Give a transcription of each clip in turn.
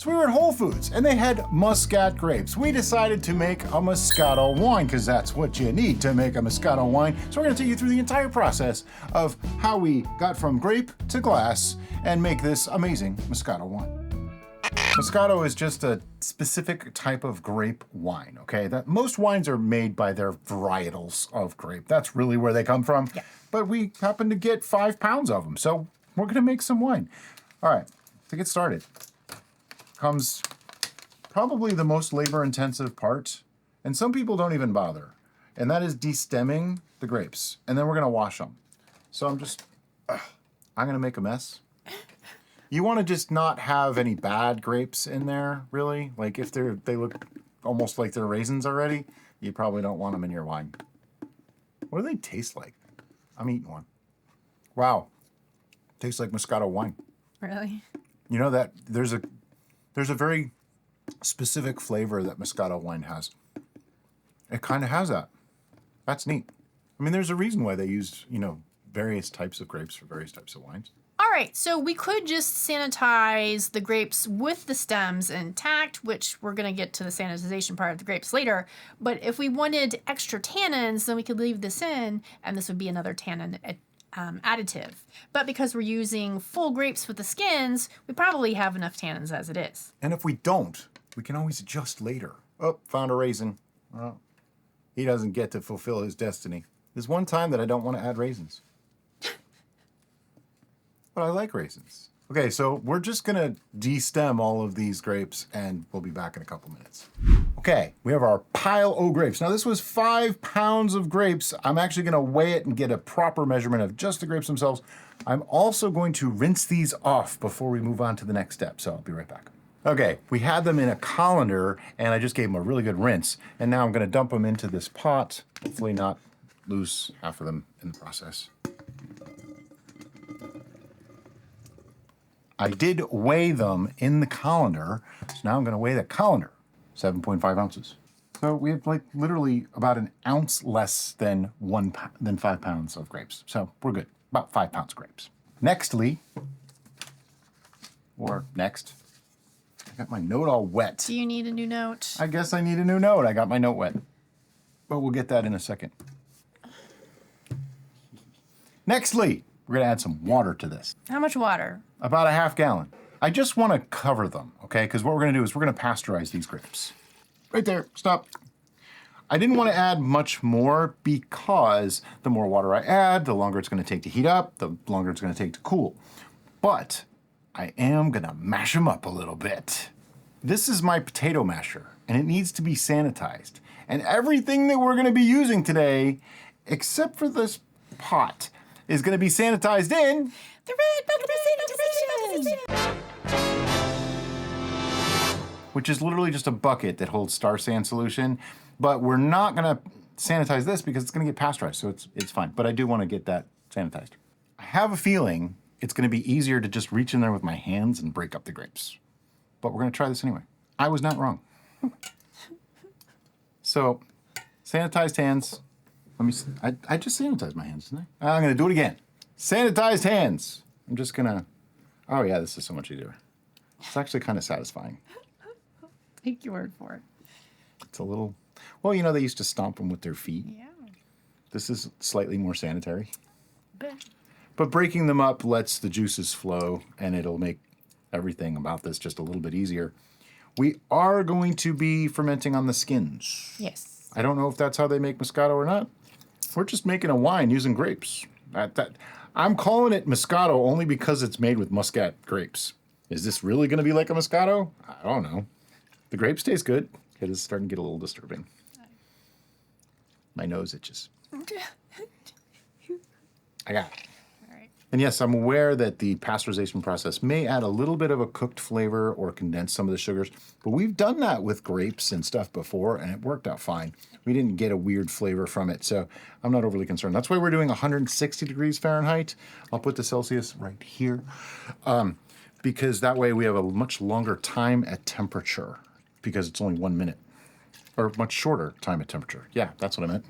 So we were at Whole Foods and they had Muscat grapes. We decided to make a Moscato wine because that's what you need to make a Moscato wine. So we're gonna take you through the entire process of how we got from grape to glass and make this amazing Moscato wine. Moscato is just a specific type of grape wine, okay? That most wines are made by their varietals of grape. That's really where they come from. Yeah. But we happen to get 5 pounds of them, so we're gonna make some wine. All right, to get started, comes probably the most labor-intensive part, and some people don't even bother, and that is destemming the grapes, and then we're gonna wash them. So I'm gonna make a mess. You want to just not have any bad grapes in there, really. Like if they look almost like they're raisins already, you probably don't want them in your wine. What do they taste like? I'm eating one. Wow, tastes like Moscato wine. Really? You know that there's a very specific flavor that Moscato wine has. It kind of has that. That's neat. I mean, there's a reason why they use, various types of grapes for various types of wines. All right, so we could just sanitize the grapes with the stems intact, which we're going to get to the sanitization part of the grapes later. But if we wanted extra tannins, then we could leave this in, and this would be another tannin additive. But because we're using full grapes with the skins, we probably have enough tannins as it is. And if we don't, we can always adjust later. Oh, found a raisin. Well, he doesn't get to fulfill his destiny. There's one time that I don't want to add raisins. But I like raisins. Okay, so we're just gonna destem all of these grapes and we'll be back in a couple minutes. Okay, we have our pile o' grapes. Now this was 5 pounds of grapes. I'm actually gonna weigh it and get a proper measurement of just the grapes themselves. I'm also going to rinse these off before we move on to the next step, so I'll be right back. Okay, we had them in a colander and I just gave them a really good rinse. And now I'm gonna dump them into this pot, hopefully not lose half of them in the process. I did weigh them in the colander, so now I'm gonna weigh the colander, 7.5 ounces. So we have like literally about an ounce less than 5 pounds of grapes. So we're good, about 5 pounds of grapes. Next, I got my note all wet. Do you need a new note? I guess I need a new note. I got my note wet, but we'll get that in a second. Nextly, we're gonna add some water to this. How much water? About a half gallon. I just want to cover them, okay? Because what we're gonna do is we're gonna pasteurize these grapes. Right there, stop. I didn't want to add much more because the more water I add, the longer it's gonna take to heat up, the longer it's gonna take to cool. But I am gonna mash them up a little bit. This is my potato masher, and it needs to be sanitized. And everything that we're gonna be using today, except for this pot, is gonna be sanitized in The red bucket sanitization! which is literally just a bucket that holds Star San solution. But we're not gonna sanitize this because it's gonna get pasteurized, so it's fine. But I do wanna get that sanitized. I have a feeling it's gonna be easier to just reach in there with my hands and break up the grapes. But we're gonna try this anyway. I was not wrong. So, sanitized hands. Let me see. I just sanitized my hands, didn't I? I'm gonna do it again. Sanitized hands. I'm just gonna, oh yeah, this is so much easier. It's actually kind of satisfying. Take your word for it. It's a little, well, they used to stomp them with their feet. Yeah. This is slightly more sanitary. But But breaking them up lets the juices flow and it'll make everything about this just a little bit easier. We are going to be fermenting on the skins. yes. I don't know if that's how they make Moscato or not. We're just making a wine using grapes. I'm calling it Moscato only because it's made with Muscat grapes. Is this really going to be like a Moscato? I don't know. The grapes taste good. It is starting to get a little disturbing. My nose itches. I got it. All right. And yes, I'm aware that the pasteurization process may add a little bit of a cooked flavor or condense some of the sugars, but we've done that with grapes and stuff before, and it worked out fine. We didn't get a weird flavor from it, so I'm not overly concerned. That's why we're doing 160 degrees Fahrenheit. I'll put the Celsius right here, because that way we have a much longer time at temperature, because it's only 1 minute, or much shorter time at temperature. Yeah, that's what I meant.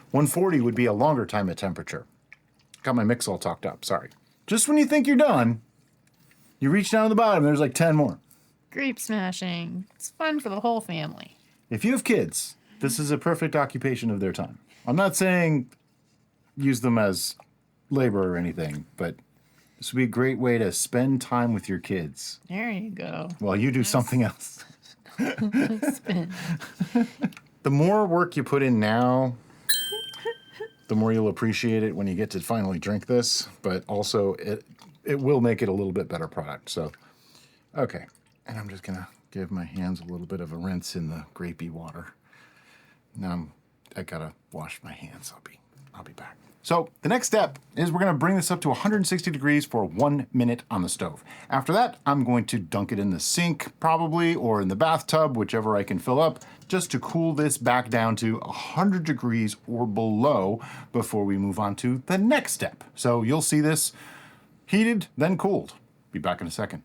140 would be a longer time at temperature. Got my mix all talked up, sorry. Just when you think you're done, you reach down to the bottom, there's like 10 more. Grape smashing. It's fun for the whole family. If you have kids, this is a perfect occupation of their time. I'm not saying use them as labor or anything, but this would be a great way to spend time with your kids There you go. while you do something else. Spin. The more work you put in now, the more you'll appreciate it when you get to finally drink this, but also it will make it a little bit better product. So, okay. And I'm just gonna give my hands a little bit of a rinse in the grapey water. Now I gotta wash my hands. I'll be back. So the next step is we're gonna bring this up to 160 degrees for 1 minute on the stove. After that, I'm going to dunk it in the sink probably, or in the bathtub, whichever I can fill up, just to cool this back down to 100 degrees or below before we move on to the next step. So you'll see this heated, then cooled. Be back in a second.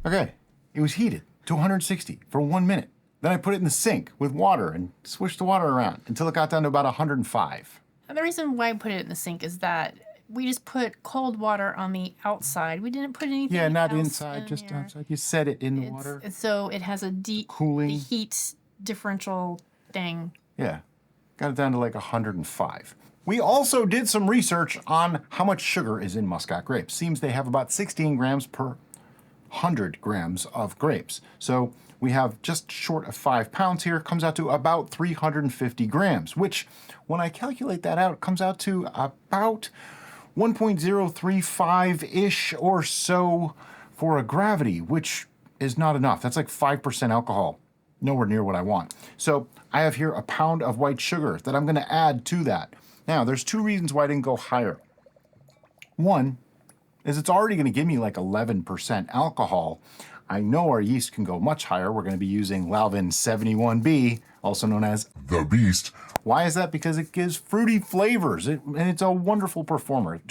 Okay, it was heated to 160 for 1 minute. Then I put it in the sink with water and swished the water around until it got down to about 105. And the reason why I put it in the sink is that we just put cold water on the outside. We didn't put anything Yeah, not else inside, in just there. outside. You set it in the water. So it has a deep Cooling. the heat differential thing. Yeah, got it down to like 105. We also did some research on how much sugar is in Muscat grapes. Seems they have about 16 grams per 100 grams of grapes. So we have just short of 5 pounds here, comes out to about 350 grams, which when I calculate that out, comes out to about 1.035-ish or so for a gravity, which is not enough. That's like 5% alcohol. Nowhere near what I want. So I have here a pound of white sugar that I'm gonna add to that. Now, there's 2 reasons why I didn't go higher. One is it's already gonna give me like 11% alcohol. I know our yeast can go much higher. We're gonna be using Lalvin 71B, also known as the Beast. Why is that? Because it gives fruity flavors, and it's a wonderful performer.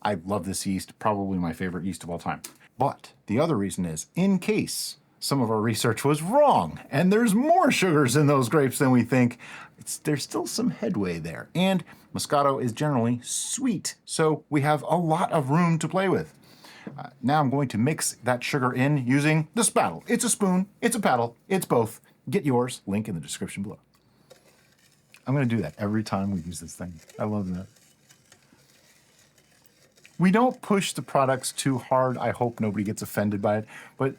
I love this yeast, probably my favorite yeast of all time. But the other reason is, in case some of our research was wrong, and there's more sugars in those grapes than we think, there's still some headway there. And Moscato is generally sweet, so we have a lot of room to play with. Now I'm going to mix that sugar in using the spattle. It's a spoon, it's a paddle, it's both. Get yours, link in the description below. I'm gonna do that every time we use this thing. I love that. We don't push the products too hard. I hope nobody gets offended by it, but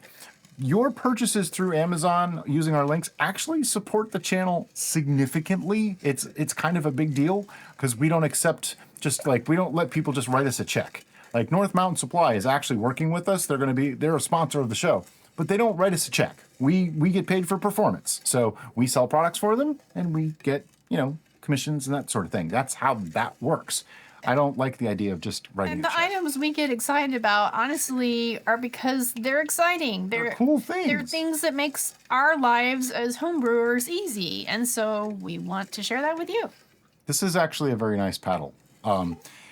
your purchases through Amazon using our links actually support the channel significantly. It's kind of a big deal because we don't accept we don't let people just write us a check. Like North Mountain Supply is actually working with us. They're a sponsor of the show, but they don't write us a check. We get paid for performance. So we sell products for them and we get, commissions and that sort of thing. That's how that works. I don't like the idea of just writing And a the check. items we get excited about, honestly, are because they're exciting. They're cool things. They're things that makes our lives as homebrewers easy. And so we want to share that with you. This is actually a very nice paddle.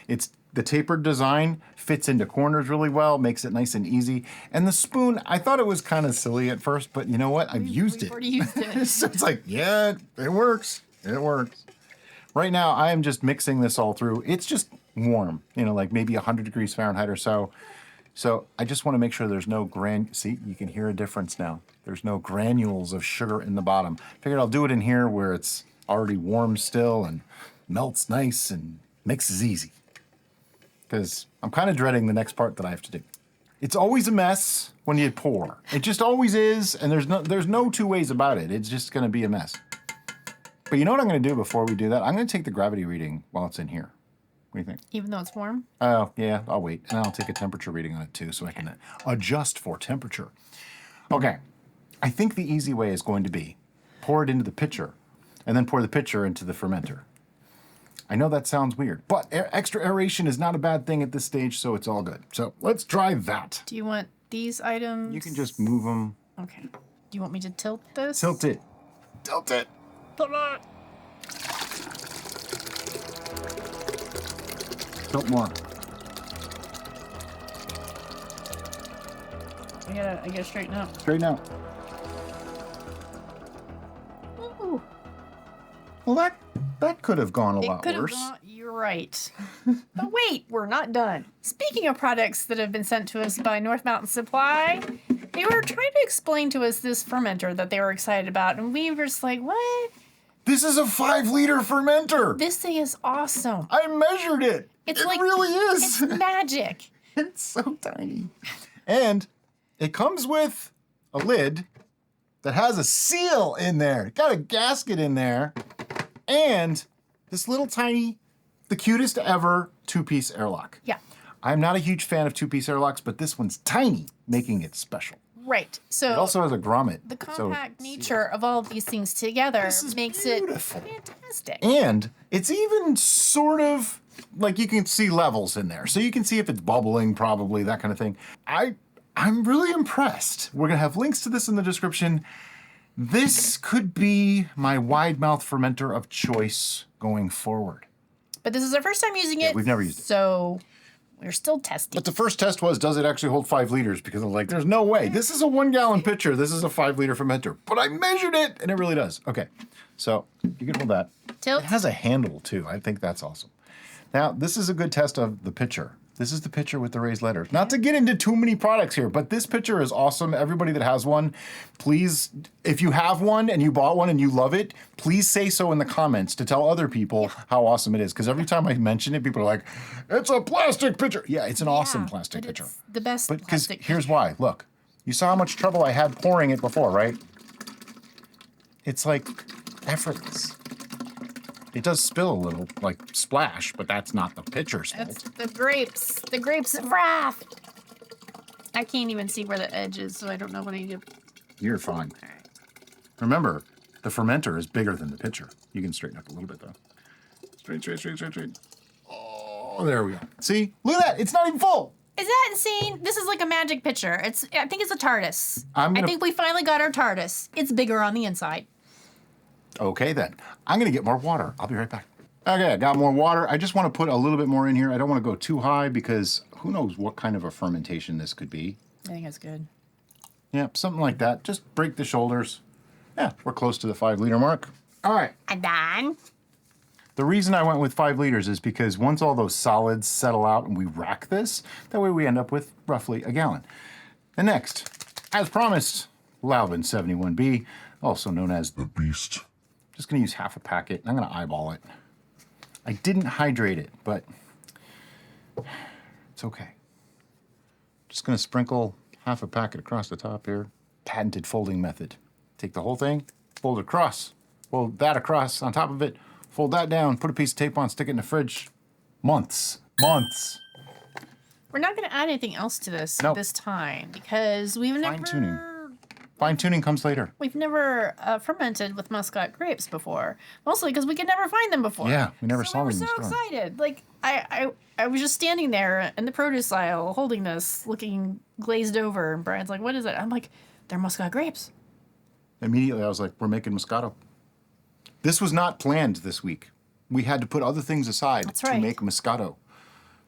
It's the tapered design, fits into corners really well, makes it nice and easy. And the spoon, I thought it was kind of silly at first, but you know what? I've used it. We've already used it. So it's like, yeah, it works. It works. Right now, I am just mixing this all through. It's just warm, like maybe 100 degrees Fahrenheit or so. So I just want to make sure there's no see, you can hear a difference now. There's no granules of sugar in the bottom. Figured I'll do it in here where it's already warm still and melts nice and mixes easy. Because I'm kind of dreading the next part that I have to do. It's always a mess when you pour. It just always is, and there's no 2 ways about it. It's just going to be a mess. But you know what I'm going to do before we do that? I'm going to take the gravity reading while it's in here. What do you think? Even though it's warm? Oh, yeah, I'll wait. And I'll take a temperature reading on it too so I can adjust for temperature. Okay, I think the easy way is going to be pour it into the pitcher and then pour the pitcher into the fermenter. I know that sounds weird, but extra aeration is not a bad thing at this stage, so it's all good. So let's try that. Do you want these items? You can just move them. Okay. Do you want me to tilt this? Tilt it. Tilt it. Tilt it. Tilt more. I gotta straighten up. Straighten out. Ooh. Well, that could have gone a lot Could have worse. gone. You're right. But wait, we're not done. Speaking of products that have been sent to us by North Mountain Supply, They were trying to explain to us this fermenter that they were excited about, and we were just like, what? This is a 5-liter fermenter. This thing is awesome. I measured it. It's it like, really is. It's magic. It's so tiny. And it comes with a lid that has a seal in there. Got a gasket in there. And this little tiny, the cutest ever 2-piece airlock. Yeah. I'm not a huge fan of 2-piece airlocks, but this one's tiny, making it special. Right. So It also has a grommet. the compact nature of all of these things together makes beautiful. it fantastic. And it's even sort of like you can see levels in there. So you can see if it's bubbling, probably, that kind of thing. I'm really impressed. We're gonna have links to this in the description. This could be my wide mouth fermenter of choice going forward. But this is our first time using it. We've never used it. So we're still testing. But the first test was, does it actually hold 5 liters? Because I was like, there's no way. This is a 1-gallon pitcher. This is a 5-liter fermenter. But I measured it, and it really does. Okay, so you can hold that. Tilt. It has a handle, too. I think that's awesome. Now, this is a good test of the pitcher. This is the pitcher with the raised letters. Not to get into too many products here, but this pitcher is awesome. Everybody that has one, please, if you have one and you bought one and you love it, please say so in the comments to tell other people how awesome it is. Because every time I mention it, people are like, it's a plastic pitcher. Yeah, it's an awesome plastic but pitcher. it's the best But because plastic here's pitcher. why. Look, you saw how much trouble I had pouring it before, right? It's like effortless. It does spill a little, like splash, but that's not the pitcher spill. That's the grapes of wrath. I can't even see where the edge is, so I don't know what I need to. You're fine. All right. Remember, the fermenter is bigger than the pitcher. You can straighten up a little bit, though. Straight. Oh, there we go. See? Look at that. It's not even full. Is that insane? This is like a magic pitcher. I think it's a TARDIS. I'm gonna- I think we finally got our TARDIS. It's bigger on the inside. Okay, then. I'm going to get more water. I'll be right back. Okay, I got more water. I just want to put a little bit more in here. I don't want to go too high because who knows what kind of a fermentation this could be. I think that's good. Yeah, something like that. Just break the shoulders. Yeah, we're close to the 5-liter mark. All right. I'm done. The reason I went with 5 liters is because once all those solids settle out and we rack this, that way we end up with roughly a gallon. And next, as promised, Lalvin 71B, also known as the Beast. Just gonna use half a packet. I'm gonna eyeball it. I didn't hydrate it, but it's okay. Just gonna sprinkle half a packet across the top here. Patented folding method. Take the whole thing, fold it across, fold that across on top of it, fold that down, put a piece of tape on, stick it in the fridge. Months. We're not going to add anything else to this Nope. this time because Fine-tuning. Fine-tuning comes later. we've never fermented with Muscat grapes before. Mostly because we could never find them before. Yeah, we never so saw we them were in so the store. excited. Like I was just standing there in the produce aisle holding this, looking glazed over, and Brian's like, "What is it?" I'm like, "They're Muscat grapes." Immediately, I was like, we're making Moscato. This was not planned this week. We had to put other things aside That's to right. make Moscato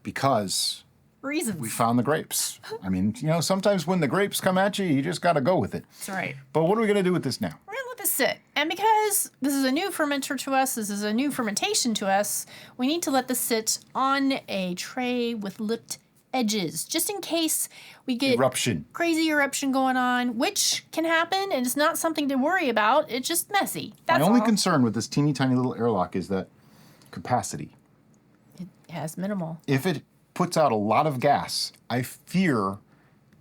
because Reasons. we found the grapes. I mean, sometimes when the grapes come at you, you just got to go with it. That's right. But what are we going to do with this now? We're gonna let this sit. And because this is a new fermenter to us, this is a new fermentation to us, we need to let this sit on a tray with lipped edges, just in case we get Eruption. crazy eruption going on, which can happen, and it's not something to worry about. It's just messy. That's My only all. concern with this teeny tiny little airlock is that capacity. It has minimal. If it puts out a lot of gas, I fear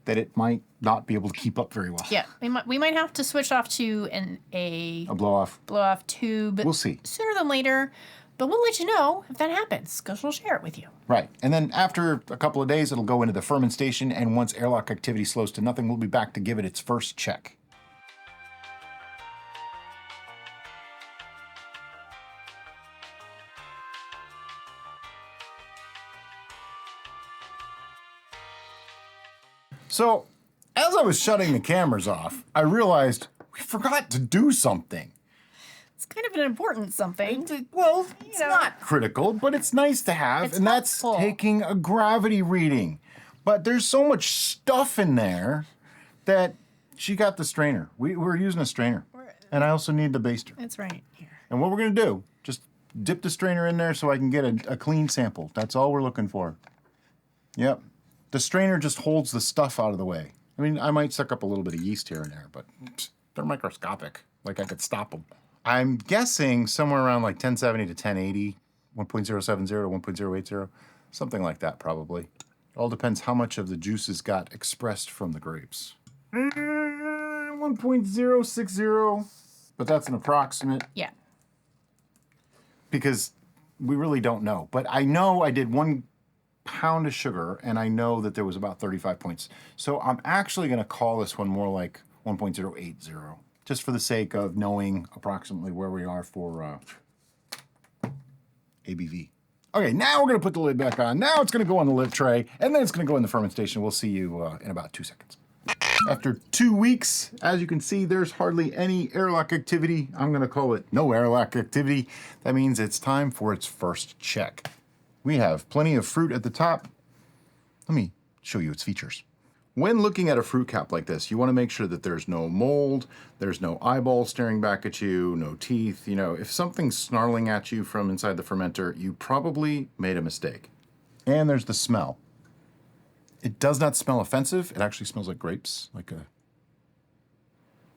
that it might not be able to keep up very well. Yeah, we might have to switch off to a A blow off. blow off tube. We'll see. Sooner than later, but we'll let you know if that happens because we'll share it with you. Right. And then after a couple of days, it'll go into the fermentation. And once airlock activity slows to nothing, we'll be back to give it its first check. So, as I was shutting the cameras off, I realized we forgot to do something. It's kind of an important something. Well, it's know. not critical, but it's nice to have, It's and that's helpful. taking a gravity reading. But there's so much stuff in there that she got the strainer. We're using a strainer. And I also need the baster. That's right. Here. And what we're going to do, just dip the strainer in there so I can get a clean sample. That's all we're looking for. Yep. The strainer just holds the stuff out of the way. I mean, I might suck up a little bit of yeast here and there, but they're microscopic. Like I could stop them. I'm guessing somewhere around like 1070 to 1080, 1.070 to 1.080, something like that probably. It all depends how much of the juices got expressed from the grapes. 1.060, but that's an approximate. Yeah. Because we really don't know. But I know I did 1 pound of sugar, and I know that there was about 35 points. So I'm actually going to call this one more like 1.080, just for the sake of knowing approximately where we are for ABV. Okay, now we're going to put the lid back on. Now it's going to go on the lid tray, and then it's going to go in the fermentation. We'll see you in about 2 seconds. After 2 weeks, as you can see, there's hardly any airlock activity. I'm going to call it no airlock activity. That means it's time for its first check. We have plenty of fruit at the top. Let me show you its features. When looking at a fruit cap like this, you want to make sure that there's no mold, there's no eyeball staring back at you, no teeth. You know, if something's snarling at you from inside the fermenter, you probably made a mistake. And there's the smell. It does not smell offensive. It actually smells like grapes.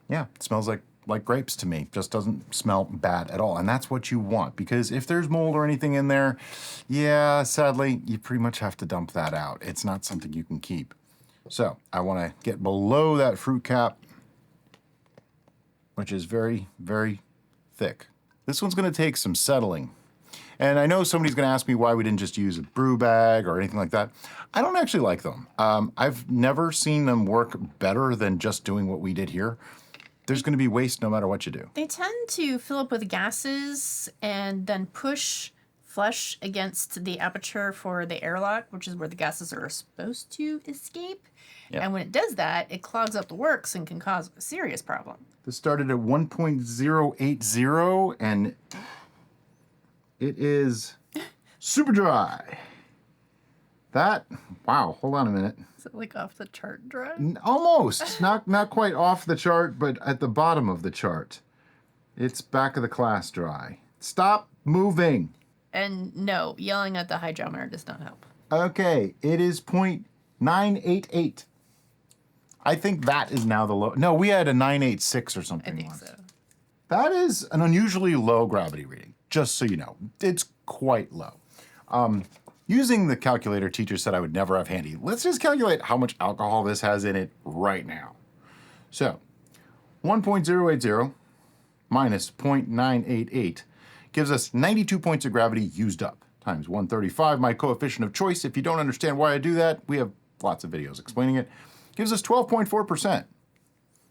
Yeah, it smells like grapes to me. Just doesn't smell bad at all. And that's what you want, because if there's mold or anything in there, yeah, sadly, you pretty much have to dump that out. It's not something you can keep. So I want to get below that fruit cap, which is very, very thick. This one's going to take some settling. And I know somebody's going to ask me why we didn't just use a brew bag or anything like that. I don't actually like them. I've never seen them work better than just doing what we did here. There's going to be waste no matter what you do. They tend to fill up with gases and then push flush against the aperture for the airlock, which is where the gases are supposed to escape. Yeah. And when it does that, it clogs up the works and can cause a serious problem. This started at 1.080 and it is super dry. Wow, hold on a minute. Is it like off the chart dry? Almost, not quite off the chart, but at the bottom of the chart. It's back of the class dry. Stop moving. And no, yelling at the hydrometer does not help. Okay, it is 0.988. I think that is now the low. No, we had a 986 or something. I think once. so. That is an unusually low gravity reading, just so you know. It's quite low. Using the calculator teacher said I would never have handy, let's just calculate how much alcohol this has in it right now. So, 1.080 minus 0.988 gives us 92 points of gravity used up, times 135, my coefficient of choice. If you don't understand why I do that, we have lots of videos explaining it. Gives us 12.4%.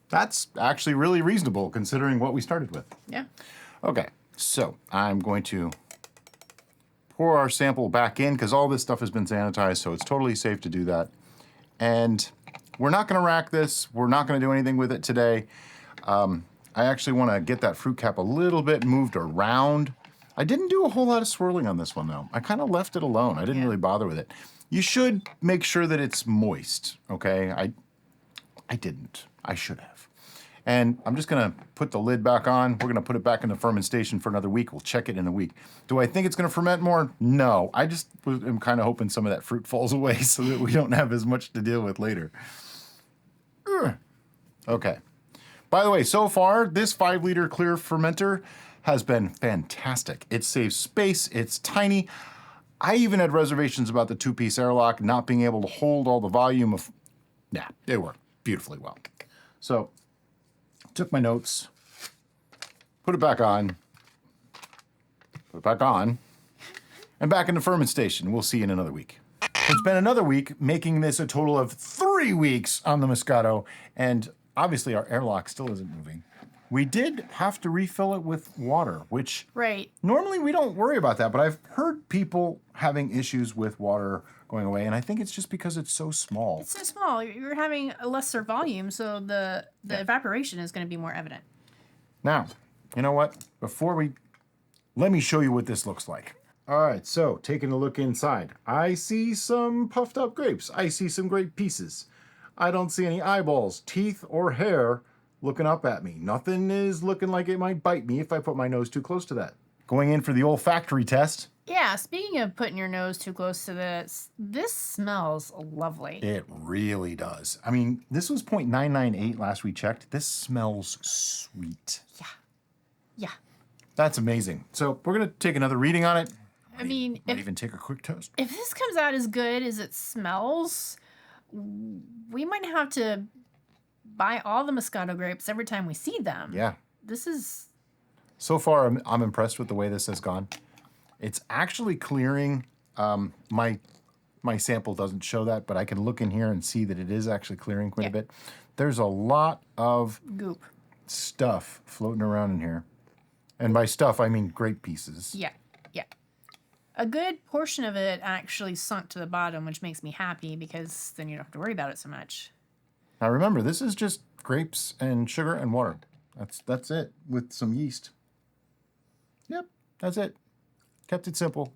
That's actually really reasonable considering what we started with. Yeah. Okay, so I'm going to pour our sample back in because all this stuff has been sanitized, so it's totally safe to do that. And we're not going to rack this. We're not going to do anything with it today. I actually want to get that fruit cap a little bit moved around. I didn't do a whole lot of swirling on this one, though. I kind of left it alone. I didn't really bother with it. You should make sure that it's moist, okay? I didn't. I should have. And I'm just going to put the lid back on. We're going to put it back in the fermentation for another week. We'll check it in a week. Do I think it's going to ferment more? No. I just am kind of hoping some of that fruit falls away so that we don't have as much to deal with later. Okay. By the way, so far, this 5-liter clear fermenter has been fantastic. It saves space. It's tiny. I even had reservations about the 2-piece airlock not being able to hold all the volume of... Yeah, it worked beautifully well. So... took my notes, put it back on, and back in the ferment station. We'll see you in another week. It's been another week, making this a total of 3 weeks on the Moscato, and obviously our airlock still isn't moving. We did have to refill it with water, which normally we don't worry about that, but I've heard people having issues with water going away, and I think it's just because it's so small. It's so small. You're having a lesser volume, so the evaporation is going to be more evident. Now, you know what? Let me show you what this looks like. All right, so taking a look inside, I see some puffed up grapes. I see some grape pieces. I don't see any eyeballs, teeth, or hair looking up at me. Nothing is looking like it might bite me if I put my nose too close to that. Going in for the olfactory test. Yeah, speaking of putting your nose too close to this smells lovely. It really does. I mean, this was 0.998 last we checked. This smells sweet. Yeah. Yeah. That's amazing. So we're going to take another reading on it. I mean, Might even take a quick test. if this comes out as good as it smells, we might have to buy all the Moscato grapes every time we see them. Yeah. This is... So far, I'm impressed with the way this has gone. It's actually clearing. My sample doesn't show that, but I can look in here and see that it is actually clearing quite a bit. There's a lot of goop stuff floating around in here. And by stuff, I mean grape pieces. Yeah, yeah. A good portion of it actually sunk to the bottom, which makes me happy because then you don't have to worry about it so much. Now remember, this is just grapes and sugar and water. That's it with some yeast. Yep, that's it. Kept it simple.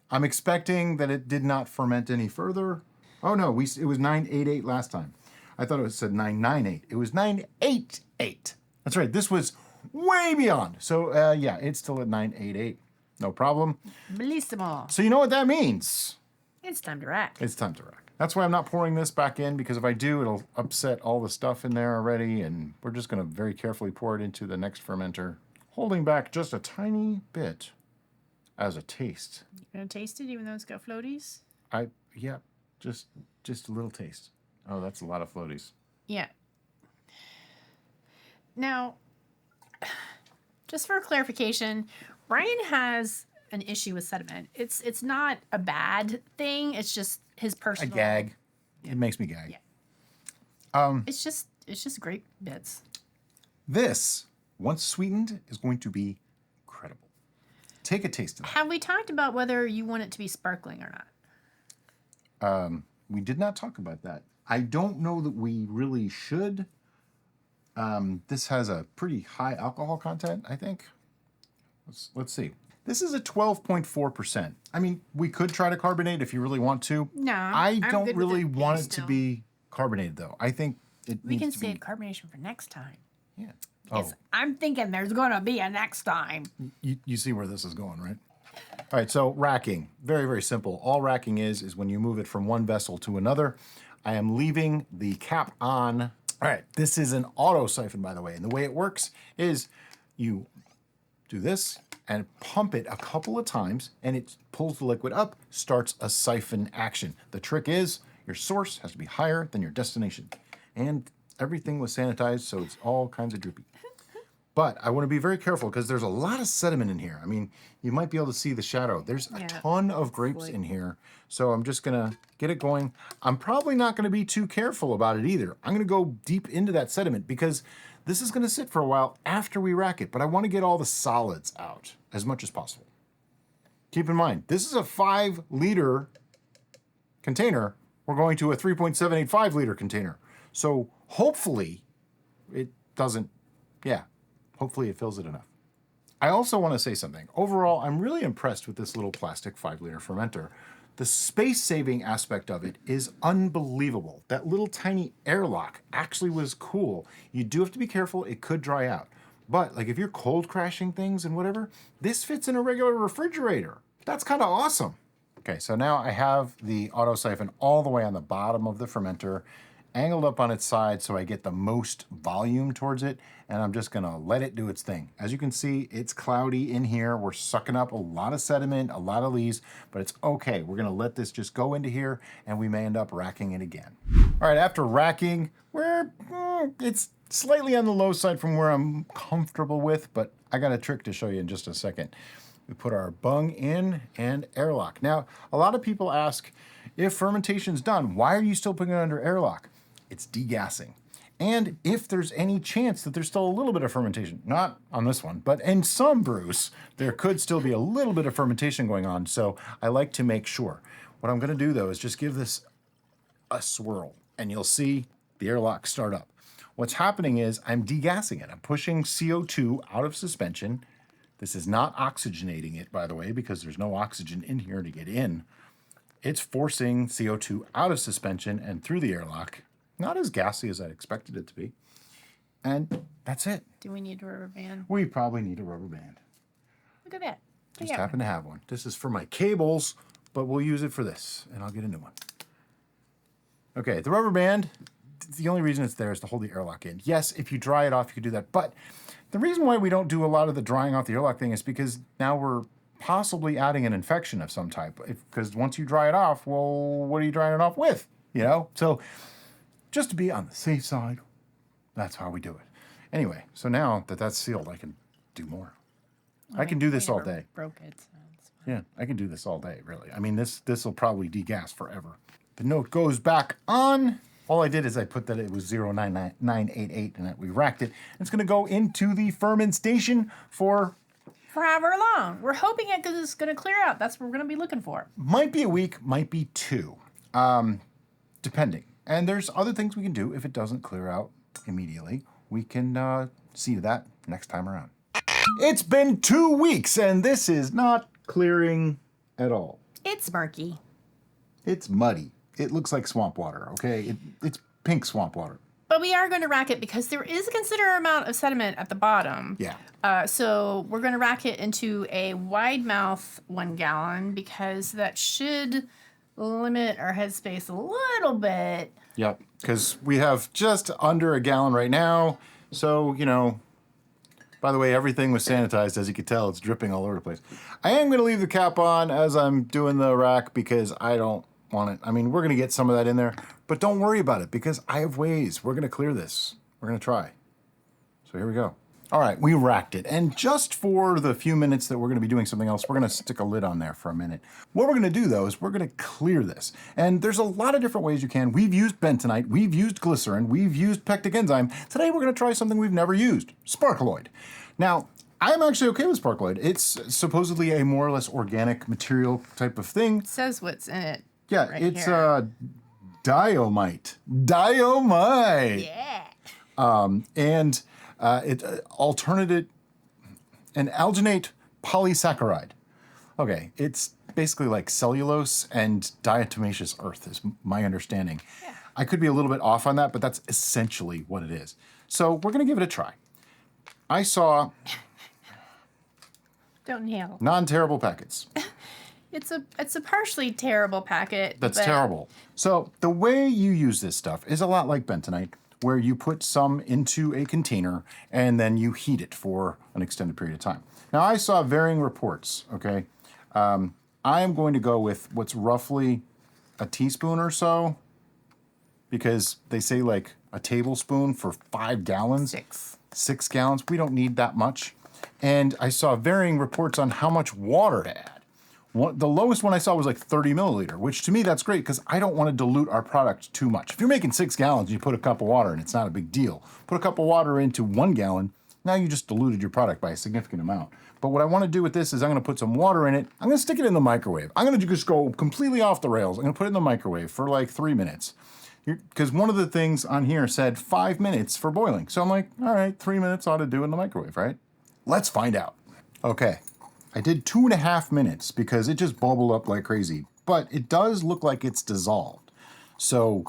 I'm expecting that it did not ferment any further. Oh no, it was 988 last time. I thought it said 998. It was 988. That's right. This was way beyond. So yeah, it's still at 988. No problem. Bellissimo. So you know what that means? It's time to rack. It's time to rack. That's why I'm not pouring this back in, because if I do, it'll upset all the stuff in there already, and we're just going to very carefully pour it into the next fermenter, holding back just a tiny bit as a taste. You gonna taste it even though it's got floaties? Yeah, just a little taste. Oh, that's a lot of floaties. Yeah. Now, just for clarification, Ryan has an issue with sediment. It's not a bad thing. It's just his personal... I gag. It makes me gag. Yeah. It's just grape bits. This, once sweetened, is going to be incredible. Take a taste of it. Have we talked about whether you want it to be sparkling or not? We did not talk about that. I don't know that we really should. This has a pretty high alcohol content, I think. Let's see. This is a 12.4%. I mean, we could try to carbonate if you really want to. No, I don't really want it to be carbonated, though. I think we can save carbonation for next time. Yeah. Oh. I'm thinking there's going to be a next time. You see where this is going, right? All right, so racking. Very, very simple. All racking is when you move it from one vessel to another. I am leaving the cap on. All right, this is an auto siphon, by the way. And the way it works is you do this and pump it a couple of times, and it pulls the liquid up, starts a siphon action. The trick is your source has to be higher than your destination. And everything was sanitized, so it's all kinds of droopy. But I want to be very careful because there's a lot of sediment in here. I mean, you might be able to see the shadow. There's a ton of grapes in here. So I'm just going to get it going. I'm probably not going to be too careful about it either. I'm going to go deep into that sediment because this is going to sit for a while after we rack it. But I want to get all the solids out as much as possible. Keep in mind, this is a 5-liter container. We're going to a 3.785-liter container. So hopefully it doesn't, hopefully it fills it enough. I also want to say something. Overall, I'm really impressed with this little plastic 5-liter fermenter. The space-saving aspect of it is unbelievable. That little tiny airlock actually was cool. You do have to be careful. It could dry out. But like if you're cold crashing things and whatever, this fits in a regular refrigerator. That's kind of awesome. Okay, so now I have the auto siphon all the way on the bottom of the fermenter, angled up on its side so I get the most volume towards it, and I'm just gonna let it do its thing. As you can see, it's cloudy in here. We're sucking up a lot of sediment, a lot of leaves, but it's okay. We're gonna let this just go into here, and we may end up racking it again. All right, after racking, it's slightly on the low side from where I'm comfortable with, but I got a trick to show you in just a second. We put our bung in and airlock. Now, a lot of people ask, if fermentation's done, why are you still putting it under airlock? It's degassing. And if there's any chance that there's still a little bit of fermentation, not on this one, but in some brews, there could still be a little bit of fermentation going on. So I like to make sure. What I'm gonna do though is just give this a swirl and you'll see the airlock start up. What's happening is I'm degassing it. I'm pushing CO2 out of suspension. This is not oxygenating it, by the way, because there's no oxygen in here to get in. It's forcing CO2 out of suspension and through the airlock. Not as gassy as I'd expected it to be. And that's it. Do we need a rubber band? We probably need a rubber band. Look at that. Just happen to have one. This is for my cables, but we'll use it for this, and I'll get a new one. Okay, the rubber band, the only reason it's there is to hold the airlock in. Yes, if you dry it off, you could do that, but the reason why we don't do a lot of the drying off the airlock thing is because now we're possibly adding an infection of some type. Because once you dry it off, well, what are you drying it off with? You know? So just to be on the safe side, that's how we do it. Anyway, so now that that's sealed, I can do more. I can do this all day. Broke it. So it's fine. Yeah, I can do this all day, really. I mean, this will probably degas forever. The note goes back on. All I did is I put that it was 09988 and that we racked it. It's going to go into the fermentation for however long. We're hoping it's going to clear out. That's what we're going to be looking for. might be a week, might be two, depending. And there's other things we can do if it doesn't clear out immediately. We can see to that next time around. It's been 2 weeks and this is not clearing at all. It's murky. It's muddy. It looks like swamp water, okay? It's pink swamp water. But we are going to rack it because there is a considerable amount of sediment at the bottom. Yeah. So we're going to rack it into a wide mouth 1 gallon because that should limit our headspace a little bit. Yep, because we have just under a gallon right now. So, you know, by the way, everything was sanitized. As you can tell, it's dripping all over the place. I am going to leave the cap on as I'm doing the rack because I don't want it. I mean, we're going to get some of that in there, but don't worry about it because I have ways. We're going to clear this. We're going to try. So here we go. All right, we racked it. And just for the few minutes that we're going to be doing something else, we're going to stick a lid on there for a minute. What we're going to do, though, is we're going to clear this. And there's a lot of different ways you can. We've used bentonite. We've used glycerin. We've used pectic enzyme. Today, we're going to try something we've never used, sparkaloid. Now, I'm actually okay with sparkaloid. It's supposedly a more or less organic material type of thing. It says what's in it. Yeah, right it's here. diomite. Diomite! Yeah. And it alternative, an alginate polysaccharide. Okay, it's basically like cellulose and diatomaceous earth is my understanding. Yeah. I could be a little bit off on that, but that's essentially what it is. So we're going to give it a try. I saw Don't inhale. non-terrible packets. It's a partially terrible packet. That's but terrible. So the way you use this stuff is a lot like bentonite, where you put some into a container and then you heat it for an extended period of time. Now, I saw varying reports, okay? I am going to go with what's roughly a teaspoon or so, because they say like a tablespoon for 5 gallons. 6 gallons. We don't need that much. And I saw varying reports on how much water to add. The lowest one I saw was like 30 milliliter, which to me that's great because I don't want to dilute our product too much. If you're making 6 gallons, you put a cup of water in, it's not a big deal. Put a cup of water into 1 gallon, now you just diluted your product by a significant amount. But what I want to do with this is I'm going to put some water in it. I'm going to stick it in the microwave. I'm going to just go completely off the rails. I'm going to put it in the microwave for like 3 minutes. Because one of the things on here said 5 minutes for boiling. So I'm like, all right, 3 minutes ought to do in the microwave, right? Let's find out. Okay. I did 2.5 minutes because it just bubbled up like crazy, but it does look like it's dissolved. So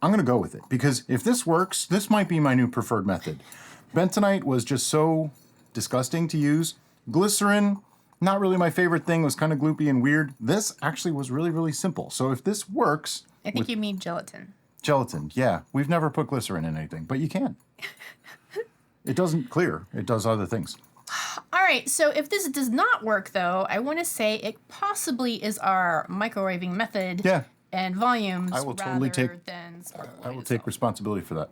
I'm going to go with it because if this works, this might be my new preferred method. Bentonite was just so disgusting to use. Glycerin, not really my favorite thing, was kind of gloopy and weird. This actually was really, really simple. So if this works... I think you mean gelatin. Gelatin, yeah. We've never put glycerin in anything, but you can. It doesn't clear. It does other things. All right, so if this does not work, though, I want to say it possibly is our microwaving method and volumes I will totally rather than sparkaloid I will itself. take responsibility for that.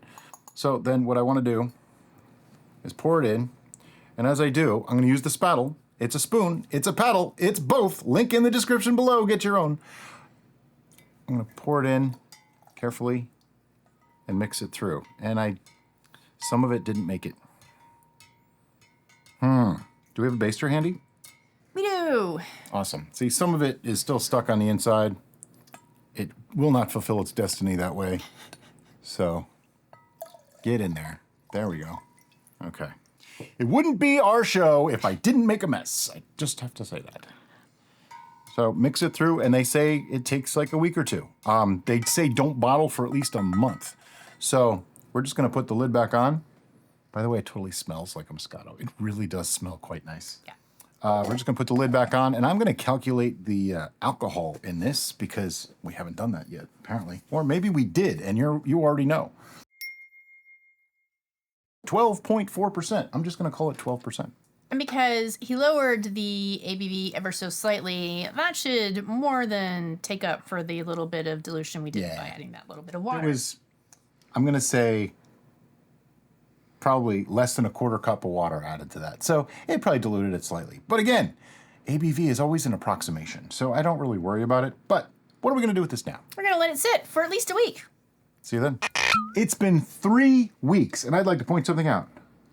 So then what I want to do is pour it in, and as I do, I'm going to use the spattle. It's a spoon, it's a paddle, it's both. Link in the description below, get your own. I'm going to pour it in carefully and mix it through. And some of it didn't make it. Do we have a baster handy? We do. Awesome. See, some of it is still stuck on the inside. It will not fulfill its destiny that way. So, get in there. There we go. Okay. It wouldn't be our show if I didn't make a mess. I just have to say that. So, mix it through, and they say it takes like a week or two. They say don't bottle for at least a month. So, we're just going to put the lid back on. By the way, it totally smells like a Moscato. It really does smell quite nice. Yeah. We're just going to put the lid back on, and I'm going to calculate the alcohol in this because we haven't done that yet, apparently. Or maybe we did, and you already know. 12.4%. I'm just going to call it 12%. And because he lowered the ABV ever so slightly, that should more than take up for the little bit of dilution we did by adding that little bit of water. It was, I'm going to say, probably less than a quarter cup of water added to that. So it probably diluted it slightly. But again, ABV is always an approximation, so I don't really worry about it. But what are we going to do with this now? We're going to let it sit for at least a week. See you then. It's been 3 weeks, and I'd like to point something out.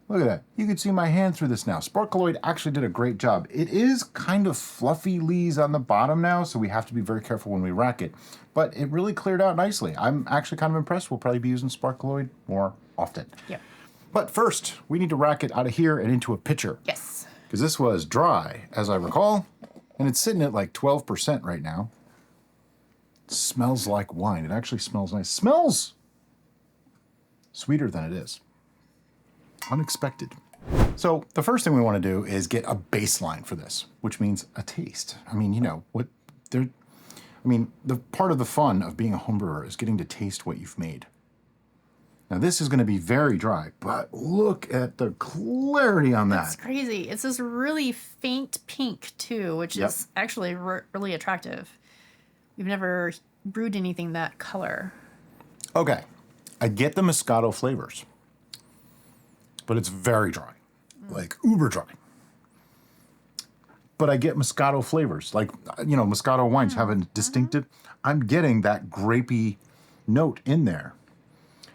Look at that. You can see my hand through this now. Sparkleoid actually did a great job. It is kind of fluffy lees on the bottom now, so we have to be very careful when we rack it. But it really cleared out nicely. I'm actually kind of impressed. We'll probably be using Sparkleoid more often. Yep. But first, we need to rack it out of here and into a pitcher. Yes. Because this was dry, as I recall, and it's sitting at like 12% right now. It smells like wine. It actually smells nice. Smells sweeter than it is. Unexpected. So the first thing we want to do is get a baseline for this, which means a taste. I mean, you know, the part of the fun of being a home brewer is getting to taste what you've made. Now this is going to be very dry, but look at the clarity on that. It's crazy. It's this really faint pink too, which is actually really attractive. We've never brewed anything that color. Okay, I get the Moscato flavors, but it's very dry, like uber dry. But I get Moscato flavors, like, you know, Moscato wines have a distinctive, I'm getting that grapey note in there.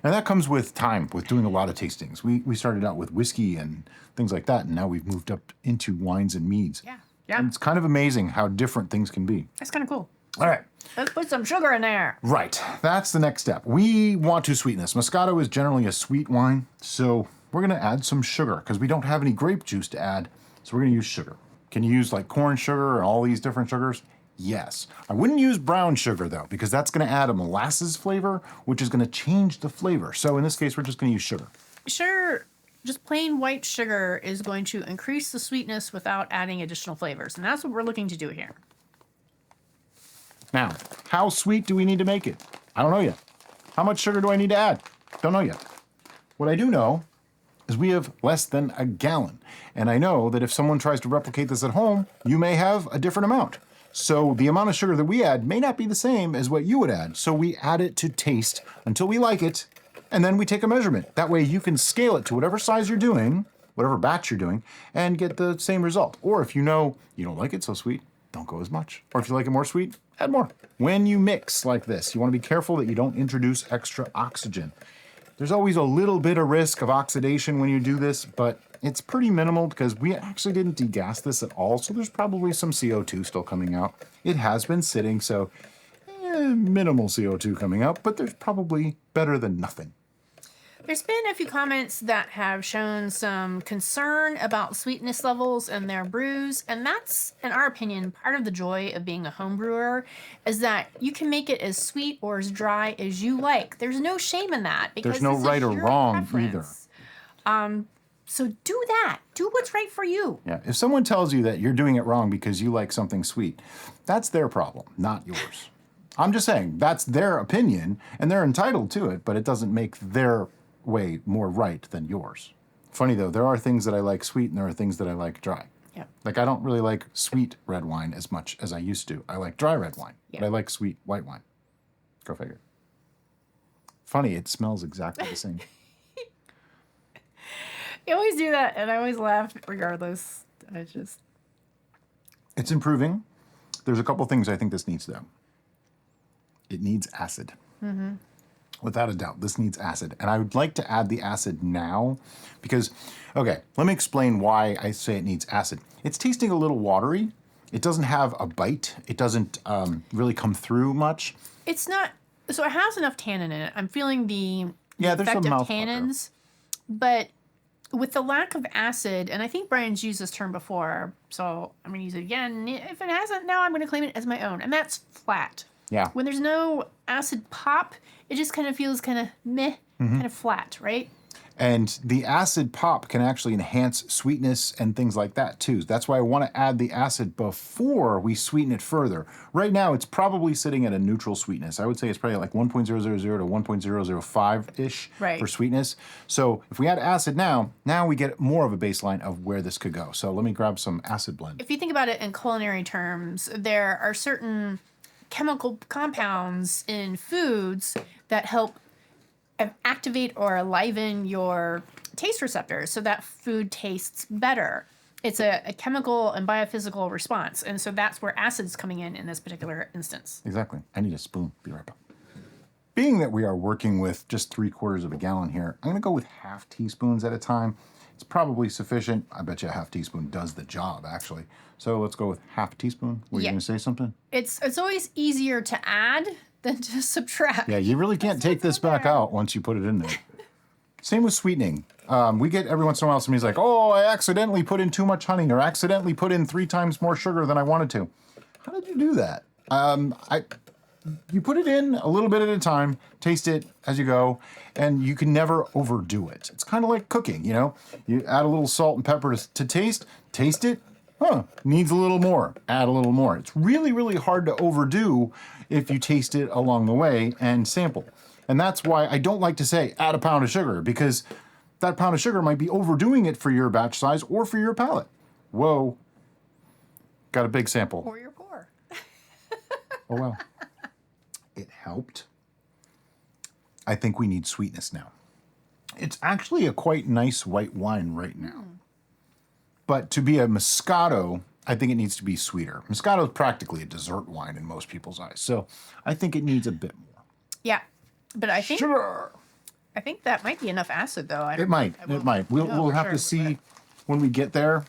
And that comes with time, with doing a lot of tastings. We started out with whiskey and things like that, and now we've moved up into wines and meads. Yeah. And it's kind of amazing how different things can be. That's kind of cool. All right. Let's put some sugar in there. Right. That's the next step. We want to sweeten this. Moscato is generally a sweet wine, so we're going to add some sugar because we don't have any grape juice to add, so we're going to use sugar. Can you use like corn sugar and all these different sugars? Yes. I wouldn't use brown sugar though, because that's going to add a molasses flavor, which is going to change the flavor. So in this case, we're just going to use sugar. Sugar, just plain white sugar, is going to increase the sweetness without adding additional flavors. And that's what we're looking to do here. Now, how sweet do we need to make it? I don't know yet. How much sugar do I need to add? Don't know yet. What I do know is we have less than a gallon. And I know that if someone tries to replicate this at home, you may have a different amount. So the amount of sugar that we add may not be the same as what you would add. So we add it to taste until we like it, and then we take a measurement. That way you can scale it to whatever size you're doing, whatever batch you're doing, and get the same result. Or if you know you don't like it so sweet, don't go as much. Or if you like it more sweet, add more. When you mix like this, you want to be careful that you don't introduce extra oxygen. There's always a little bit of risk of oxidation when you do this, but it's pretty minimal because we actually didn't degas this at all, so there's probably some CO2 still coming out. It has been sitting, so minimal CO2 coming out, but there's probably better than nothing. There's been a few comments that have shown some concern about sweetness levels in their brews, and that's, in our opinion, part of the joy of being a home brewer, is that you can make it as sweet or as dry as you like. There's no shame in that. Because there's no right or wrong preference. Either. So do that. Do what's right for you. Yeah. If someone tells you that you're doing it wrong because you like something sweet, that's their problem, not yours. I'm just saying, that's their opinion, and they're entitled to it, but it doesn't make their way more right than yours. Funny though, there are things that I like sweet and there are things that I like dry. Yeah. Like I don't really like sweet red wine as much as I used to. I like dry red wine, but I like sweet white wine. Go figure. Funny, it smells exactly the same. You always do that, and I always laugh regardless. It's improving. There's a couple things I think this needs though. It needs acid. Mm-hmm. Without a doubt, this needs acid. And I would like to add the acid now because, okay, let me explain why I say it needs acid. It's tasting a little watery. It doesn't have a bite. It doesn't really come through much. It's not, so it has enough tannin in it. I'm feeling the there's effect some of tannins, but with the lack of acid, and I think Brian's used this term before, so I'm going to use it again. If it hasn't, now I'm going to claim it as my own, and that's flat. Yeah. When there's no acid pop, it just kind of feels kind of meh, kind of flat, right? And the acid pop can actually enhance sweetness and things like that too. That's why I want to add the acid before we sweeten it further. Right now, it's probably sitting at a neutral sweetness. I would say it's probably like 1.000 to 1.005-ish Right. for sweetness. So if we add acid now we get more of a baseline of where this could go. So let me grab some acid blend. If you think about it in culinary terms, there are certain chemical compounds in foods that help activate or enliven your taste receptors so that food tastes better. It's a chemical and biophysical response. And so that's where acid's coming in this particular instance. Exactly. I need a spoon. Be right back. Being that we are working with just 3/4 of a gallon here, I'm going to go with half teaspoons at a time. It's probably sufficient. I bet you a half teaspoon does the job, actually. So let's go with half a teaspoon. Were you going to say something? It's always easier to add than to subtract. Yeah, you really can't take this back out once you put it in there. Same with sweetening. We get every once in a while somebody's like, oh, I accidentally put in too much honey or accidentally put in 3 times more sugar than I wanted to. How did you do that? You put it in a little bit at a time, taste it as you go, and you can never overdo it. It's kind of like cooking, you know? You add a little salt and pepper to taste it, needs a little more, add a little more. It's really, really hard to overdo if you taste it along the way and sample. And that's why I don't like to say add a pound of sugar, because that pound of sugar might be overdoing it for your batch size or for your palate. Whoa, got a big sample. Or you're poor. Oh, well. It helped. I think we need sweetness now. It's actually a quite nice white wine right now. But to be a Moscato, I think it needs to be sweeter. Moscato is practically a dessert wine in most people's eyes. So I think it needs a bit more. Yeah. But I think Sugar. I think that might be enough acid though. It might. We'll have to see when we get there.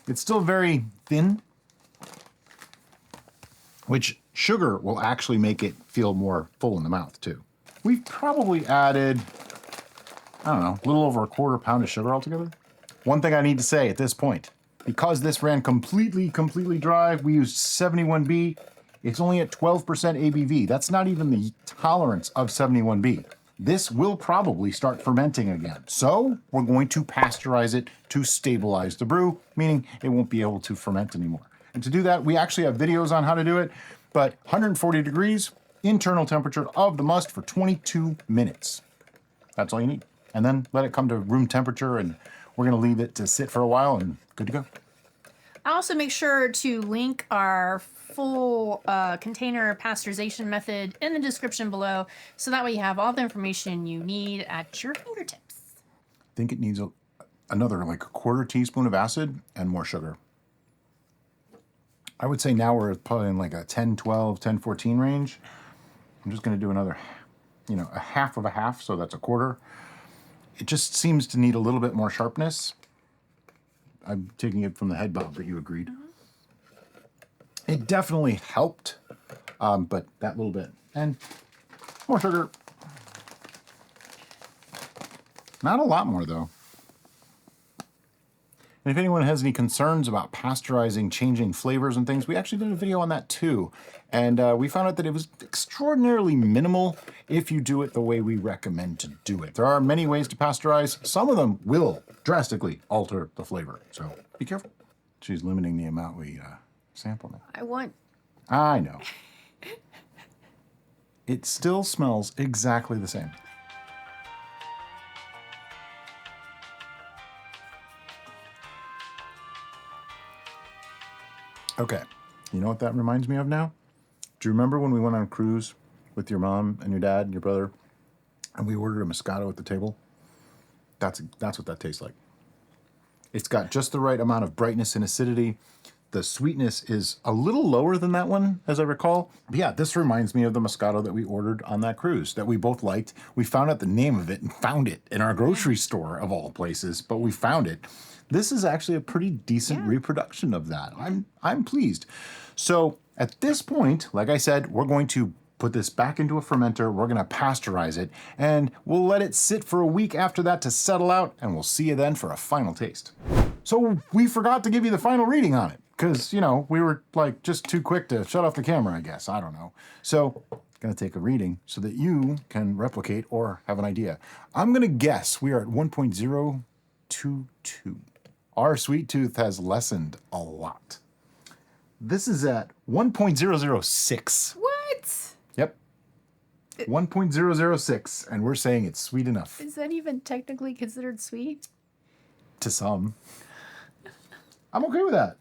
It's still very thin, which sugar will actually make it feel more full in the mouth too. We've probably added, I don't know, a little over a 1/4 pound of sugar altogether. One thing I need to say at this point, because this ran completely dry, we used 71B. It's only at 12% ABV. That's not even the tolerance of 71B. This will probably start fermenting again. So we're going to pasteurize it to stabilize the brew, meaning it won't be able to ferment anymore. And to do that, we actually have videos on how to do it, but 140 degrees, internal temperature of the must for 22 minutes. That's all you need. And then let it come to room temperature, and we're gonna leave it to sit for a while and good to go. I'll also make sure to link our full container pasteurization method in the description below, so that way you have all the information you need at your fingertips. I think it needs another like 1/4 teaspoon of acid and more sugar. I would say now we're probably in like a 10, 12, 10, 14 range. I'm just gonna do another, a half of a half, so that's a 1/4. It just seems to need a little bit more sharpness. I'm taking it from the head bob that you agreed. It definitely helped, but that little bit. And more sugar. Not a lot more though. And if anyone has any concerns about pasteurizing, changing flavors and things, we actually did a video on that too. And we found out that it was extraordinarily minimal if you do it the way we recommend to do it. There are many ways to pasteurize. Some of them will drastically alter the flavor. So be careful. She's limiting the amount we sample now. I know. It still smells exactly the same. Okay, you know what that reminds me of now? Do you remember when we went on a cruise with your mom and your dad and your brother, and we ordered a Moscato at the table? That's what that tastes like. It's got just the right amount of brightness and acidity. The sweetness is a little lower than that one, as I recall. But yeah, this reminds me of the Moscato that we ordered on that cruise that we both liked. We found out the name of it and found it in our grocery store of all places, but we found it. This is actually a pretty decent reproduction of that. I'm pleased. So at this point, like I said, we're going to put this back into a fermenter. We're going to pasteurize it, and we'll let it sit for a week after that to settle out, and we'll see you then for a final taste. So we forgot to give you the final reading on it because, we were like just too quick to shut off the camera, I guess. I don't know. So Going to take a reading so that you can replicate or have an idea. I'm going to guess we are at 1.022. Our sweet tooth has lessened a lot. This is at 1.006. What? Yep. 1.006, and we're saying it's sweet enough. Is that even technically considered sweet? To some. I'm okay with that.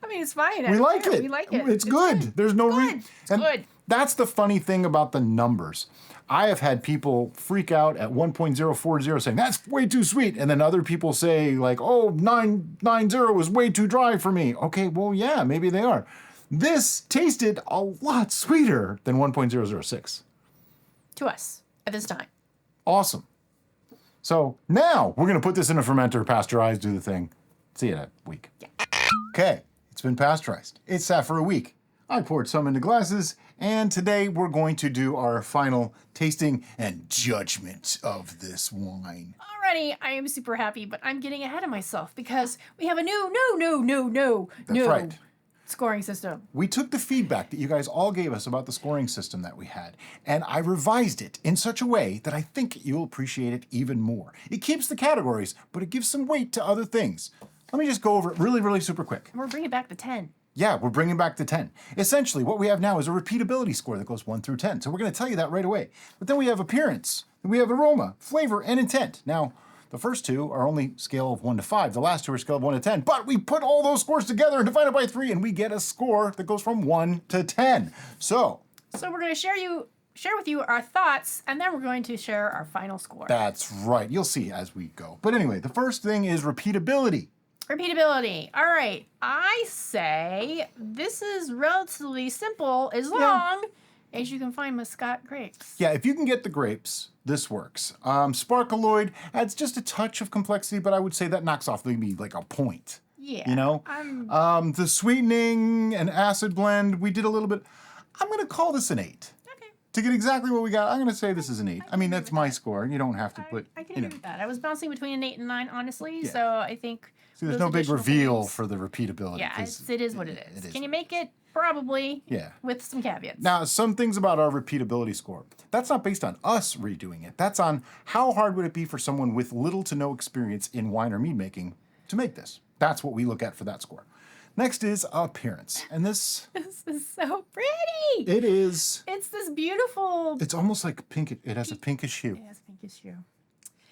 I mean, it's fine. We like it. We like it. It's good. There's no reason. It's good. That's the funny thing about the numbers. I have had people freak out at 1.040 saying, that's way too sweet. And then other people say, like, oh, 990 is way too dry for me. Okay, well, yeah, maybe they are. This tasted a lot sweeter than 1.006. To us at this time. Awesome. So now we're going to put this in a fermenter, pasteurize, do the thing. See you in a week. Yeah. Okay, it's been pasteurized. It's sat for a week. I poured some into glasses, and today we're going to do our final tasting and judgment of this wine. Alrighty, I am super happy, but I'm getting ahead of myself because we have a new That's right. scoring system. We took the feedback that you guys all gave us about the scoring system that we had, and I revised it in such a way that I think you'll appreciate it even more. It keeps the categories, but it gives some weight to other things. Let me just go over it really, really super quick. And we're bringing back the 10. Yeah, we're bringing back the 10. Essentially, what we have now is a repeatability score that goes 1 through 10. So we're going to tell you that right away. But then we have appearance, and we have aroma, flavor, and intent. Now, the first two are only scale of 1 to 5. The last two are scale of 1 to 10. But we put all those scores together and divide it by 3, and we get a score that goes from 1 to 10. So we're going to share with you our thoughts, and then we're going to share our final score. that's right. You'll see as we go. But anyway, the first thing is repeatability. Repeatability. All right. I say this is relatively simple as long as you can find Muscat grapes. Yeah, if you can get the grapes, this works. Sparkaloid adds just a touch of complexity, but I would say that knocks off maybe like a point. Yeah. You know? The sweetening and acid blend, we did a little bit. I'm going to call this an 8. Okay. To get exactly what we got, I'm going to say this is an 8. I mean, that's my score. You don't have to put, I can you know. agree with that. I was bouncing between an 8 and 9, honestly, Yeah. so I think... See, there's those no big additional reveal things- for the repeatability. Yeah, 'cause it is what it is. it is. Can you make it? Probably. Yeah. With some caveats. Now, some things about our repeatability score. That's not based on us redoing it. That's on how hard would it be for someone with little to no experience in wine or mead making to make this. That's what we look at for that score. Next is appearance. And this is so pretty. it is. It's this beautiful... It's almost like pink. It has a pinkish hue. It has pinkish hue.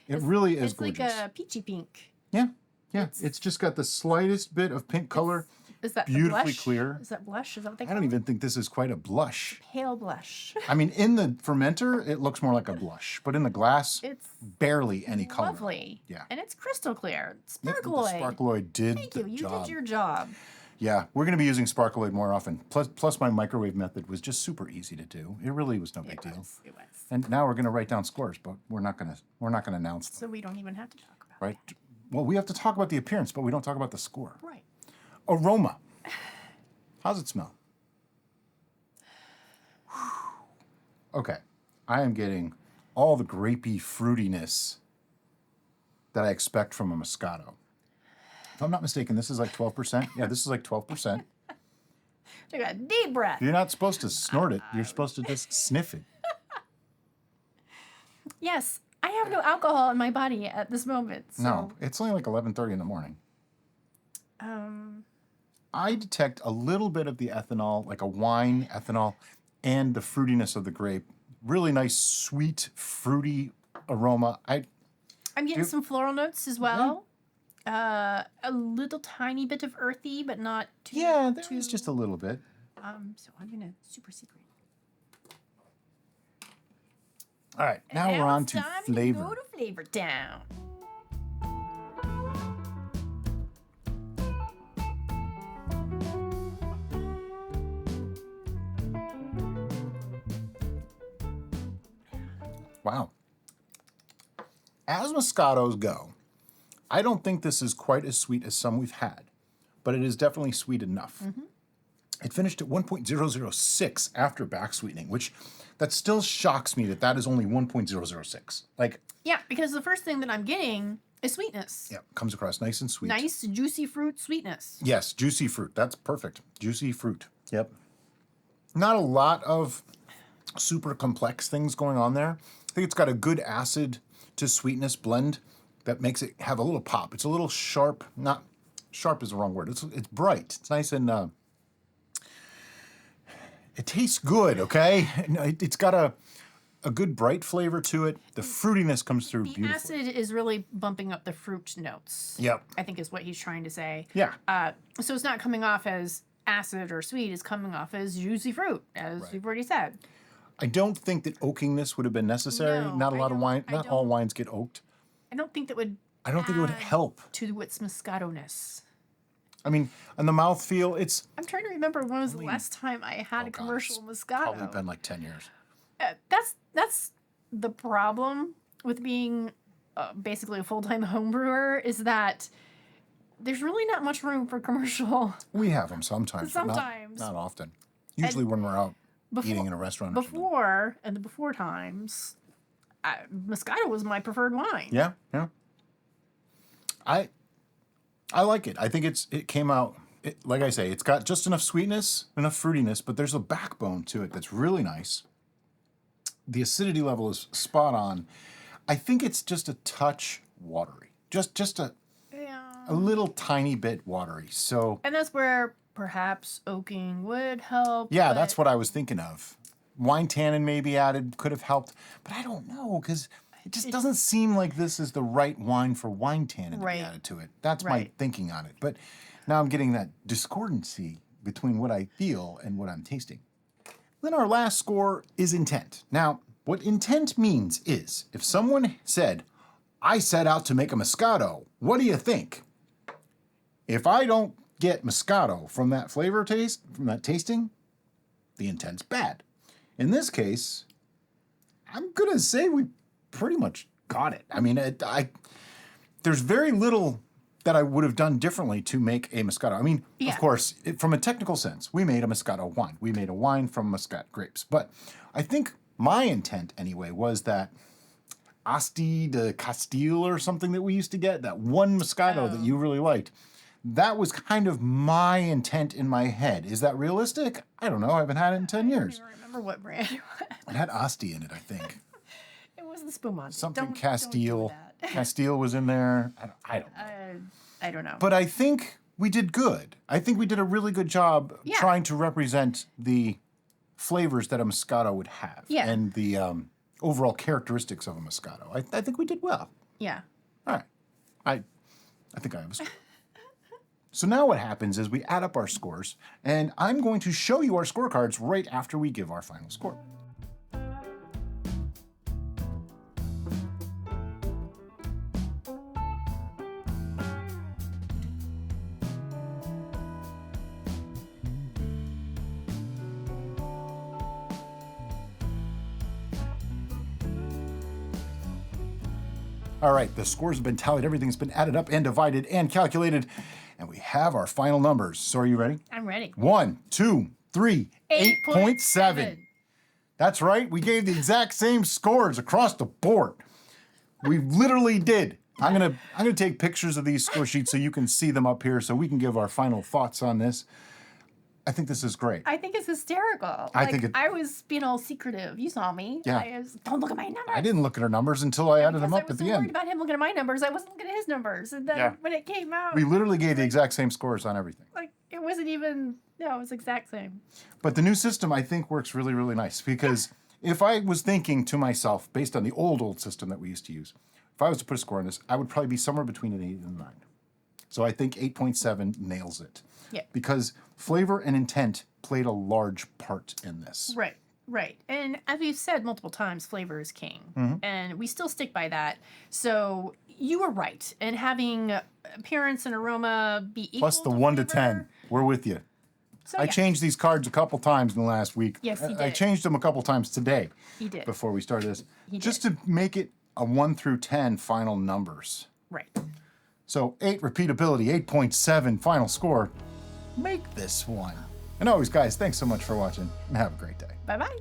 It really is It's gorgeous. like a peachy pink. Yeah. Yeah. It's just got the slightest bit of pink color. Is that Beautifully blush? clear. Is that blush? Is that what they I call don't it? even think this is quite a blush. Pale blush. I mean, in the fermenter, it looks more like a blush, but in the glass, It's barely any color. lovely. Yeah. And it's crystal clear. Yep, Sparkloid. The Sparkaloid did Thank the you. You job. did your job. Yeah, we're going to be using Sparkaloid more often. Plus, my microwave method was just super easy to do. It really was no big deal. It was. And now we're going to write down scores, but we're not going to announce them, So we don't even have to talk about right? Well, we have to talk about the appearance, but we don't talk about the score. it. Right. Aroma. How's it smell? Okay, I am getting all the grapey fruitiness that I expect from a Moscato. If I'm not mistaken, this is like 12%. Yeah, this is like 12%. Take a deep breath. You're not supposed to snort it. You're supposed to just sniff it. Yes, I have no alcohol in my body at this moment. So, No, it's only like 11:30 in the morning. I detect a little bit of the ethanol, like a wine ethanol, and the fruitiness of the grape. Really nice, sweet, fruity aroma. I'm getting some floral notes as well. A little tiny bit of earthy, but not too. Yeah, there is just a little bit. So I'm gonna super secret. All right, now we're on to flavor. Go to Flavor Town. Wow. As Moscatos go, I don't think this is quite as sweet as some we've had, but it is definitely sweet enough. Mm-hmm. It finished at 1.006 after back sweetening, which that still shocks me that is only 1.006. Like, Yeah, because the first thing that I'm getting is sweetness. yeah, comes across nice and sweet. Nice, juicy fruit sweetness. Yes, juicy fruit. That's perfect. Juicy fruit. Yep. Not a lot of super complex things going on there. I think it's got a good acid to sweetness blend that makes it have a little pop. It's a little sharp. Not sharp is the wrong word. It's bright. It's nice and it tastes good. Okay, it's got a good bright flavor to it. The fruitiness comes through The beautifully. acid is really bumping up the fruit notes. Yep. I think is what he's trying to say. Yeah. So it's not coming off as acid or sweet. It's coming off as juicy fruit, as you've already said. I don't think that oakiness would have been necessary. No, Not a lot of wine. I Not all don't. wines get oaked. I don't think that would. I don't think it would help. To its Moscato-ness. I mean, on the mouthfeel, it's I'm trying to remember when was the last time I had a God, commercial it's Moscato. probably been like 10 years. That's the problem with being basically a full-time home brewer is that there's really not much room for commercial. We have them sometimes. but Sometimes. Not often. Usually when we're out eating in a restaurant. Or something. Before, in the before times, Moscato was my preferred wine. Yeah, yeah. I like it. I think it came out, like I say, it's got just enough sweetness, enough fruitiness, but there's a backbone to it that's really nice. The acidity level is spot on. I think it's just a touch watery. Just a little tiny bit watery. So And that's where perhaps oaking would help. yeah, but that's what I was thinking of. Wine tannin maybe added could have helped, but I don't know because it just doesn't seem like this is the right wine for wine tannin to be added to it. That's my Right. thinking on it. But now I'm getting that discordancy between what I feel and what I'm tasting. Then our last score is intent. Now, what intent means is if someone said, I set out to make a Moscato, what do you think? If I don't get Moscato from that flavor taste, from that tasting, the intent's bad. In this case, I'm going to say we pretty much got it. I mean, there's very little that I would have done differently to make a Moscato. I mean, of course, from a technical sense, we made a Moscato wine. We made a wine from Muscat grapes. But I think my intent, anyway, was that Asti de Castile or something that we used to get, that one Moscato that you really liked. That was kind of my intent in my head. Is that realistic? I don't know. I haven't had it in 10 years. I don't remember what brand it was. It had Asti in it, I think. It was the Spumante. Something Don't Castile. do that. Castile was in there. I don't know. I don't know. But I think we did good. I think we did a really good job trying to represent the flavors that a Moscato would have and the overall characteristics of a Moscato. I think we did well. Yeah. All right. I think I have a score. So now what happens is we add up our scores, and I'm going to show you our scorecards right after we give our final score. All right, the scores have been tallied, everything's been added up and divided and calculated, and we have our final numbers. So are you ready? I'm ready. 1, 2, 3, 8.7. That's right, we gave the exact same scores across the board. We literally did. I'm gonna take pictures of these score sheets so you can see them up here so we can give our final thoughts on this. I think this is great. I think it's hysterical. I was being all secretive. You saw me. Yeah. Don't look at my numbers. I didn't look at her numbers until I added them up at the I was so worried end. about him looking at my numbers. I wasn't looking at his numbers. And then when it came out, We literally gave the exact same scores on everything. it wasn't even, it was exact same. But the new system, I think, works really, really nice because if I was thinking to myself, based on the old system that we used to use, if I was to put a score on this, I would probably be somewhere between an 8 and a 9. So I think 8.7 nails it. Yeah. Because flavor and intent played a large part in this. Right. And as we've said multiple times, flavor is king. Mm-hmm. And we still stick by that. So you were right. And having appearance and aroma be equal Plus the to 1 to flavor. 10. We're with you. So, I changed these cards a couple times in the last week. Yes, he I did. changed them a couple times today. He did. Before we started this. He Just to make it a 1 through 10 final numbers. Right. So 8 repeatability, 8.7 final score. Make this one. And always, guys, thanks so much for watching and have a great day. Bye-bye.